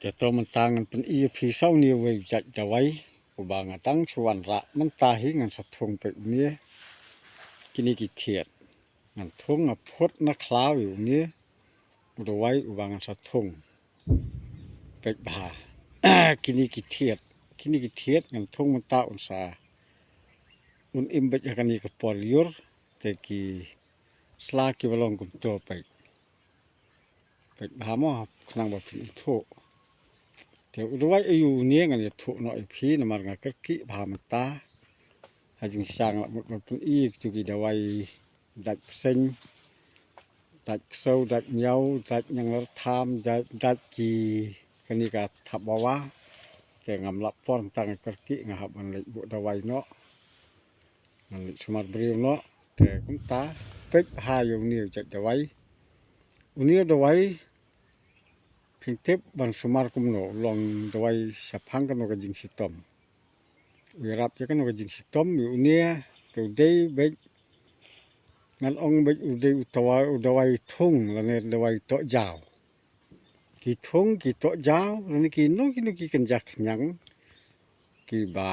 แต่ตัวมันต่างกันเป็นEP เศร้านี้ไว้จะไว้อุบางตั้งชวนระมันตาหิงันสะทงไปเนี้ยกินกี่เทียดงันทงพดนักคลาวอยู่เนี้ยอุไว้อุบางสะทงไปบา กินกี่เทียดงันทงมันตาอุนสาอุนอิ่มไปจากนี้กับปอลยุรแต่กี่สลากิวลองกุมตัวไปบาหม้อขนังแบบผิดโถแต่อุไว้อยู่เนี้ยงันจะถูกหน่อยพีนมันก็กิบามันตาให้จึงสร้างละมันเป็นอีกจุกีเดไว้ดัดเส้นดัดโซ่ดัดเหนียวดัดยังเราทำดัดกีกันนี่ก็ทับบ่ว่าแต่งำลับป้อนตั้งกระกินะครับมันเลยบุดไว้เนาะมันเลยสมัดเบรียวเนาะแต่คุ้มตาเป็ดหาอยู่นี่จะไว้อุนี้เดไว้เพียงเทปบันสมัดกุมโนลองเดไว้สับพังกันนกจิงสิตอมเวรับจะกันนกจิงสิตอมอยู่เนี่ยตัวเดย์เบ็ดงั้นองเบ็ดอุดไว้ทุ่งแล้วเนี่ยเดไว้โตยาวกี่ทุ่งกี่โตยาวแล้วนี่กี่น้องกี่กันจักหยังกี่บา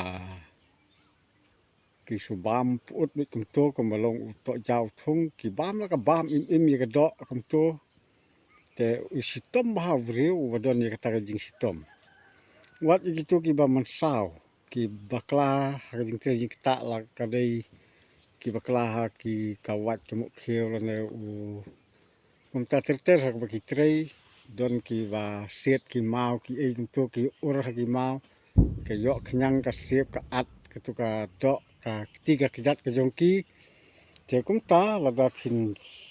กี่สุบามอุดมิกุมโตก็มาลงโตยาวทุ่งกี่บามแล้วก็บามอิ่มๆก็ดอกกุมโตแต่อุสิตอมบ่าวเร็วว่าดอนนี่ก็ตะจิงสิตอมวัดอีกตัวกี่บามันสาวกี่บักลาหากจิงตะละก็ได้กี่บักลากี่กะวัดจมุกเขียวแล้วเนี่ยกุมตาเตอหากบ่กี่เตรดอนกี่ว่าเสียดกี่มาวกี่กุมโตกี่อุรกี่มาวก็ยอขยังก็เสียบก็อัดก็ตุกะดอกก็ติกะจัดก็จงกี่แต่กุมตาละดาพิน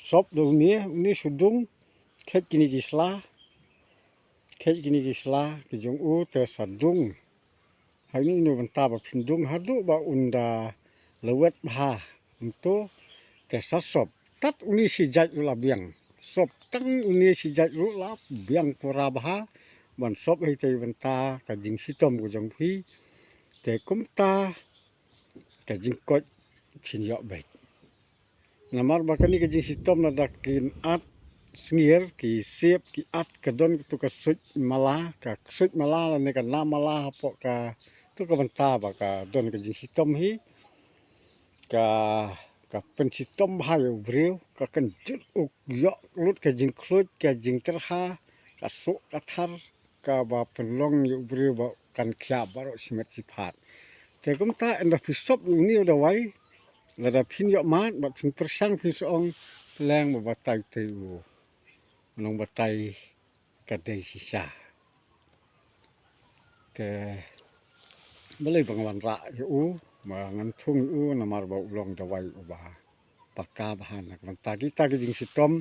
ซบดูนี่สุดุงเฮ็ดกินกี่สลาก็จงอูแต่สะดุงให้นี่นูมันตาบ่พินดุงหาดุบ่อุนดาละเวดบาโตแต่สะสบตัดอุนี่สิจัดอุลาเบียงสบตั้งอุนี่สิจัดอุลาเบียงปราบาบันสบให้ใจบันตาก็จิงสิตอมก็จงพี่แต่กุมตาก็จิงกดพินยอเบ็ดนะมารบากันนี่ก็จิงสิตอมนะดักกินอัดสงีร์กี่เสียบกี่อัดกระดอนตุกสุดมาลากับสุดมาลาแล้วในกันน้ำมาลาปะกะตุกบันตาบะกะดอนก็จิงสิตอมฮีกับเป็นสิตอมหายเร็วก็กันจุดอุกยอลุดก็จิงคลุดก็จิงตระหาก็สุกก็ทารก็บ่เป็นลงอยู่เร็วบ่กันขยาบ่รสิเม็ดสิพาดแต่กุมตาอันดับพิศบอยู่นี่เอาไว้ระดับพินยอมาบ่พินประชังพินสองแรงบ่ตายติวนองบ่ตายก็ได้สิซาแต่บ่เลยบางวันระอยู่มางั้นทุ่งอูนะมารบ่ลองจะไว้อุบาปากกาบหันมันตากิจิงสิตอม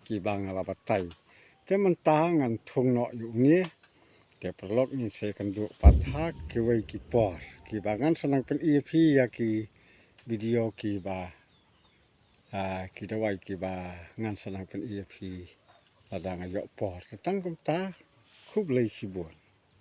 กี่บางละบ่ตายแต่มันตางั้นทุ่งเนาะอยู่นี้แต่ประลอกนี่เสกันดุปัดฮักกี่ไว้กี่ปอดกี่บางงั้นสนังเป็น EP ยากี่วิดีโอกี่บากี่ได้ไว้กี่บางานสนังเป็น EP ระดังอายุปอดตั้งกุมตาคุบเลยสิบวน